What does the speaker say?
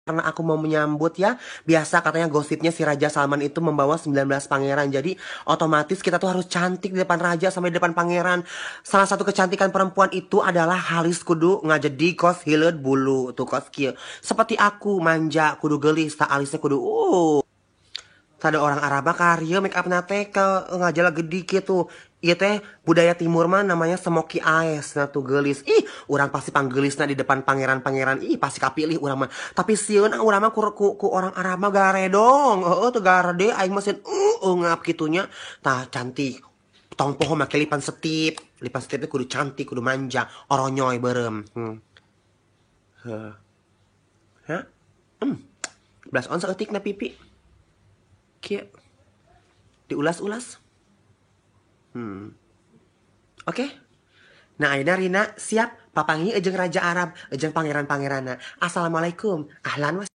karena aku mau menyambut ya. Biasa katanya gosipnya si Raja Salman itu membawa 19 pangeran. Jadi otomatis kita tuh harus cantik di depan raja sampai di depan pangeran. Salah satu kecantikan perempuan itu adalah halis kudu ngajedi kos hileud bulu tuh kos kieu. Seperti aku manja kudu gelis tak alisnya kudu Tada orang Arab karya make up nate ke ngajala gede gitu. Iya teh budaya timur mah namanya smoky eyes nah tuh gelis. Ih, orang pasti panggelisna di depan pangeran-pangeran. Ih, pasti kapilih orang mah. Tapi sieun urang mah ku orang Arab mah gare dong. Heeh, teu garede aing mah sieun ngap kitunya. Tah cantik. Tong poho make lipan setip. Lipan setipnya kudu cantik, kudu manja, oronyoy berem. Heh. Hah? Belas on saeutik na pipi. Kieu. Diulas-ulas. Oke. Nah, ayeuna Rina siap papangi ejeng Raja Arab, ejeng pangeran-pangeranna. Assalamualaikum. Ahlan wa